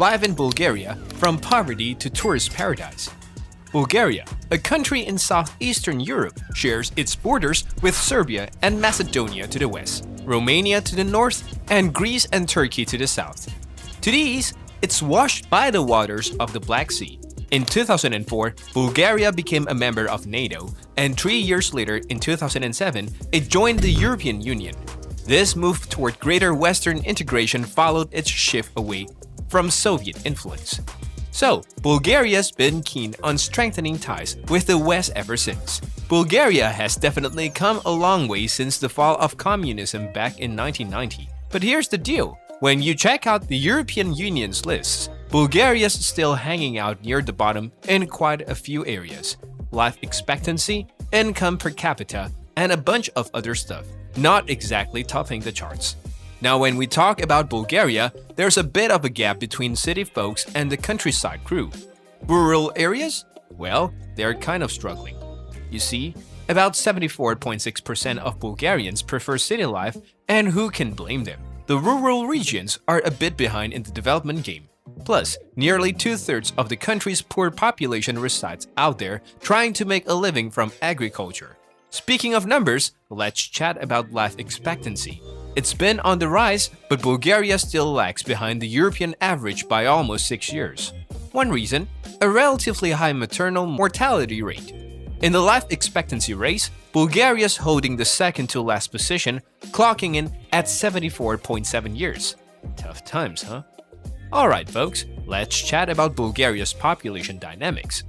Live in Bulgaria, from poverty to tourist paradise. Bulgaria, a country in southeastern Europe, shares its borders with Serbia and Macedonia to the west, Romania to the north, and Greece and Turkey to the south. To the east, it's washed by the waters of the Black Sea. In 2004, Bulgaria became a member of NATO, and 3 years later, in 2007, it joined the European Union. This move toward greater Western integration followed its shift away from Soviet influence. So, Bulgaria's been keen on strengthening ties with the West ever since. Bulgaria has definitely come a long way since the fall of communism back in 1990. But here's the deal. When you check out the European Union's lists, Bulgaria's still hanging out near the bottom in quite a few areas. Life expectancy, income per capita, and a bunch of other stuff, not exactly topping the charts. Now when we talk about Bulgaria, there's a bit of a gap between city folks and the countryside crew. Rural areas? Well, they're kind of struggling. You see, about 74.6% of Bulgarians prefer city life, and who can blame them? The rural regions are a bit behind in the development game. Plus, nearly 2/3 of the country's poor population resides out there trying to make a living from agriculture. Speaking of numbers, let's chat about life expectancy. It's been on the rise, but Bulgaria still lags behind the European average by almost 6 years. One reason? A relatively high maternal mortality rate. In the life expectancy race, Bulgaria's holding the second to last position, clocking in at 74.7 years. Tough times, huh? Alright folks, let's chat about Bulgaria's population dynamics.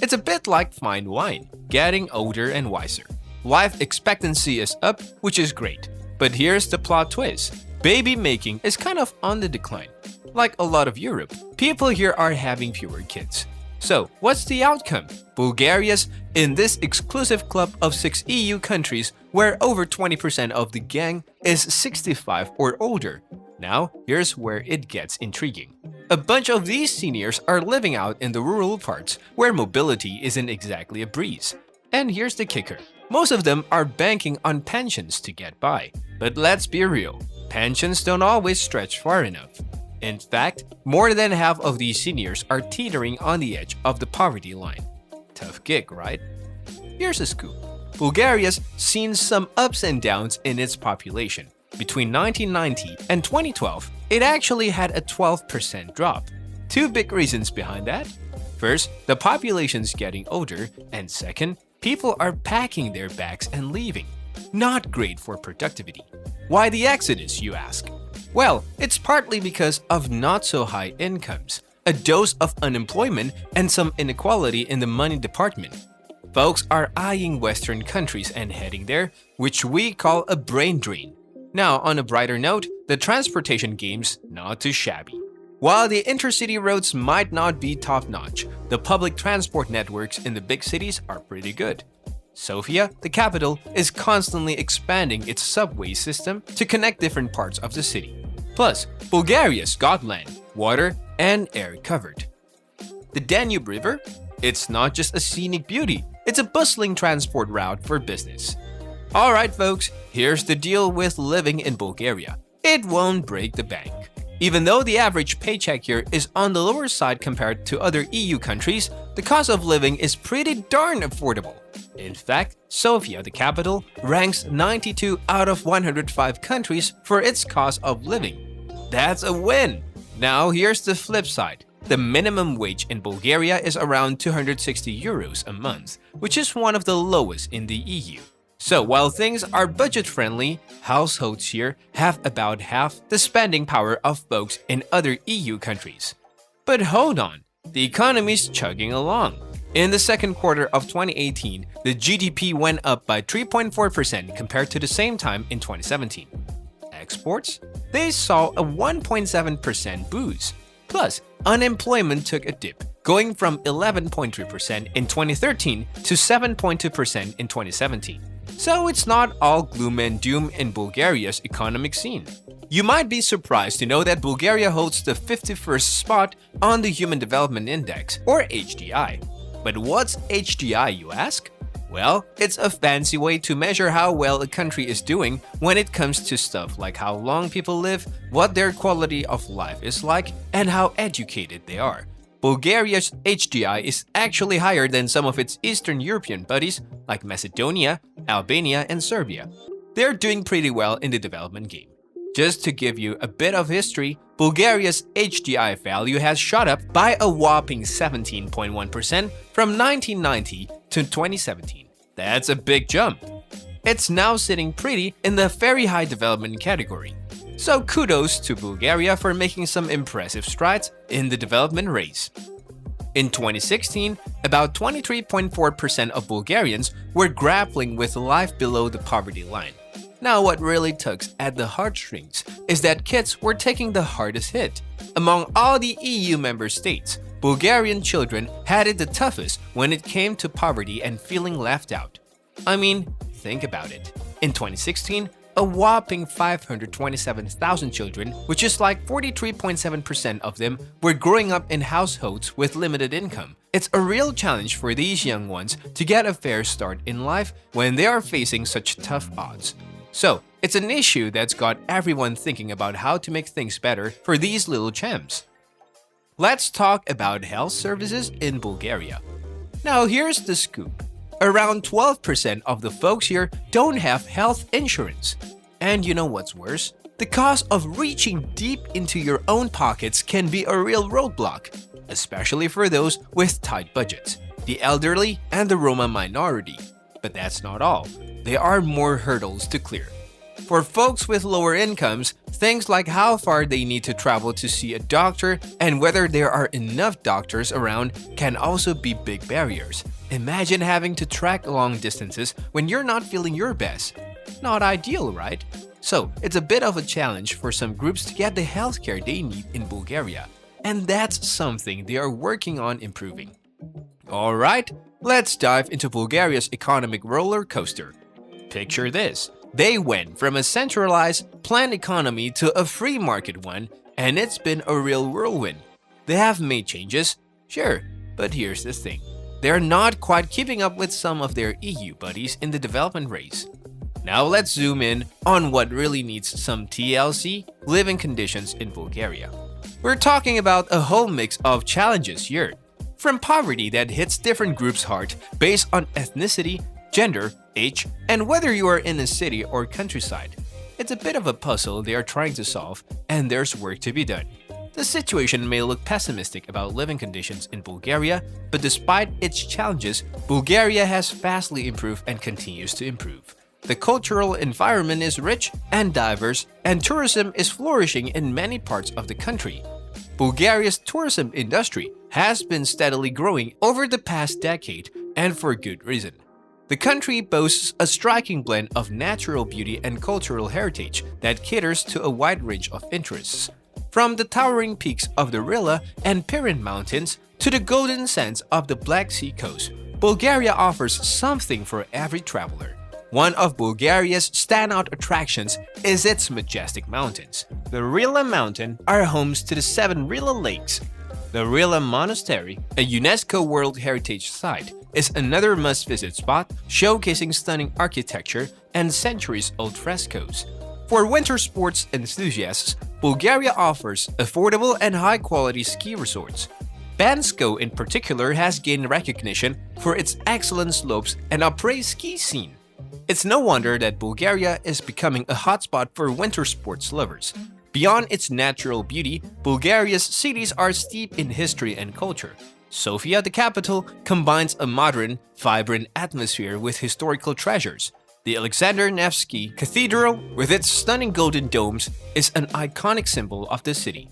It's a bit like fine wine, getting older and wiser. Life expectancy is up, which is great. But here's the plot twist. Baby making is kind of on the decline. Like a lot of Europe, people here are having fewer kids. So, what's the outcome? Bulgaria's in this exclusive club of 6 EU countries where over 20% of the gang is 65 or older. Now, here's where it gets intriguing. A bunch of these seniors are living out in the rural parts where mobility isn't exactly a breeze. And here's the kicker. Most of them are banking on pensions to get by. But let's be real, pensions don't always stretch far enough. In fact, more than half of these seniors are teetering on the edge of the poverty line. Tough gig, right? Here's a scoop. Bulgaria's seen some ups and downs in its population. Between 1990 and 2012, it actually had a 12% drop. Two big reasons behind that. First, the population's getting older, and second, people are packing their bags and leaving. Not great for productivity. Why the exodus, you ask? Well, it's partly because of not so high incomes, a dose of unemployment, and some inequality in the money department. Folks are eyeing Western countries and heading there, which we call a brain drain. Now, on a brighter note, the transportation game's not too shabby. While the intercity roads might not be top-notch, the public transport networks in the big cities are pretty good. Sofia, the capital, is constantly expanding its subway system to connect different parts of the city. Plus, Bulgaria's got land, water, and air covered. The Danube River? It's not just a scenic beauty, it's a bustling transport route for business. Alright folks, here's the deal with living in Bulgaria. It won't break the bank. Even though the average paycheck here is on the lower side compared to other EU countries, the cost of living is pretty darn affordable. In fact, Sofia, the capital, ranks 92 out of 105 countries for its cost of living. That's a win! Now here's the flip side. The minimum wage in Bulgaria is around 260 euros a month, which is one of the lowest in the EU. So while things are budget-friendly, households here have about half the spending power of folks in other EU countries. But hold on, the economy's chugging along. In the second quarter of 2018, the GDP went up by 3.4% compared to the same time in 2017. Exports? They saw a 1.7% boost. Plus, unemployment took a dip, going from 11.3% in 2013 to 7.2% in 2017. So it's not all gloom and doom in Bulgaria's economic scene. You might be surprised to know that Bulgaria holds the 51st spot on the Human Development Index, or HDI. But what's HDI, you ask? Well, it's a fancy way to measure how well a country is doing when it comes to stuff like how long people live, what their quality of life is like, and how educated they are. Bulgaria's HDI is actually higher than some of its Eastern European buddies like Macedonia, Albania, and Serbia. They're doing pretty well in the development game. Just to give you a bit of history, Bulgaria's HDI value has shot up by a whopping 17.1% from 1990 to 2017. That's a big jump. It's now sitting pretty in the very high development category. So kudos to Bulgaria for making some impressive strides in the development race. In 2016, about 23.4% of Bulgarians were grappling with life below the poverty line. Now what really tugs at the heartstrings is that kids were taking the hardest hit. Among all the EU member states, Bulgarian children had it the toughest when it came to poverty and feeling left out. I mean, think about it. In 2016, a whopping 527,000 children, which is like 43.7% of them, were growing up in households with limited income. It's a real challenge for these young ones to get a fair start in life when they are facing such tough odds. So, it's an issue that's got everyone thinking about how to make things better for these little champs. Let's talk about health services in Bulgaria. Now here's the scoop. Around 12% of the folks here don't have health insurance. And you know what's worse? The cost of reaching deep into your own pockets can be a real roadblock, especially for those with tight budgets, the elderly, and the Roma minority. But that's not all. There are more hurdles to clear. For folks with lower incomes, things like how far they need to travel to see a doctor and whether there are enough doctors around can also be big barriers. Imagine having to track long distances when you're not feeling your best. Not ideal, right? So, it's a bit of a challenge for some groups to get the healthcare they need in Bulgaria. And that's something they are working on improving. Alright, let's dive into Bulgaria's economic roller coaster. Picture this. They went from a centralized, planned economy to a free market one, and it's been a real whirlwind. They have made changes, sure, but here's the thing. They're not quite keeping up with some of their EU buddies in the development race. Now let's zoom in on what really needs some TLC, living conditions in Bulgaria. We're talking about a whole mix of challenges here. From poverty that hits different groups hard based on ethnicity, gender, age, and whether you are in a city or countryside. It's a bit of a puzzle they are trying to solve, and there's work to be done. The situation may look pessimistic about living conditions in Bulgaria, but despite its challenges, Bulgaria has vastly improved and continues to improve. The cultural environment is rich and diverse, and tourism is flourishing in many parts of the country. Bulgaria's tourism industry has been steadily growing over the past decade, and for good reason. The country boasts a striking blend of natural beauty and cultural heritage that caters to a wide range of interests. From the towering peaks of the Rila and Pirin Mountains to the golden sands of the Black Sea coast, Bulgaria offers something for every traveler. One of Bulgaria's standout attractions is its majestic mountains. The Rila Mountain are homes to the 7 Rila Lakes. The Rila Monastery, a UNESCO World Heritage Site, is another must-visit spot showcasing stunning architecture and centuries-old frescoes. For winter sports enthusiasts, Bulgaria offers affordable and high-quality ski resorts. Bansko in particular has gained recognition for its excellent slopes and après ski scene. It's no wonder that Bulgaria is becoming a hotspot for winter sports lovers. Beyond its natural beauty, Bulgaria's cities are steeped in history and culture. Sofia, the capital, combines a modern, vibrant atmosphere with historical treasures. The Alexander Nevsky Cathedral, with its stunning golden domes, is an iconic symbol of the city.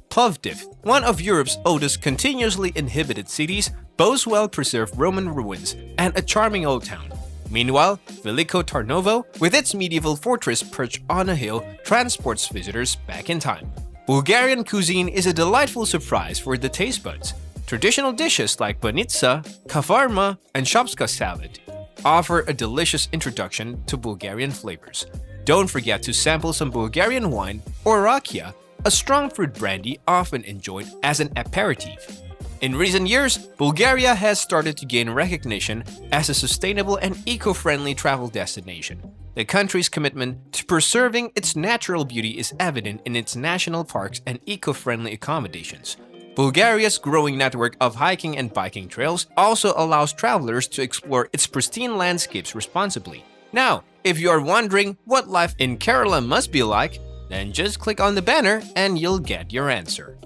Plovdiv, one of Europe's oldest continuously inhabited cities, boasts well-preserved Roman ruins and a charming old town. Meanwhile, Veliko Tarnovo, with its medieval fortress perched on a hill, transports visitors back in time. Bulgarian cuisine is a delightful surprise for the taste buds. Traditional dishes like banitsa, kavarma, and shopska salad offer a delicious introduction to Bulgarian flavors. Don't forget to sample some Bulgarian wine or rakia, a strong fruit brandy often enjoyed as an aperitif. In recent years, Bulgaria has started to gain recognition as a sustainable and eco-friendly travel destination. The country's commitment to preserving its natural beauty is evident in its national parks and eco-friendly accommodations. Bulgaria's growing network of hiking and biking trails also allows travelers to explore its pristine landscapes responsibly. Now, if you are wondering what life in Kerala must be like, then just click on the banner and you'll get your answer.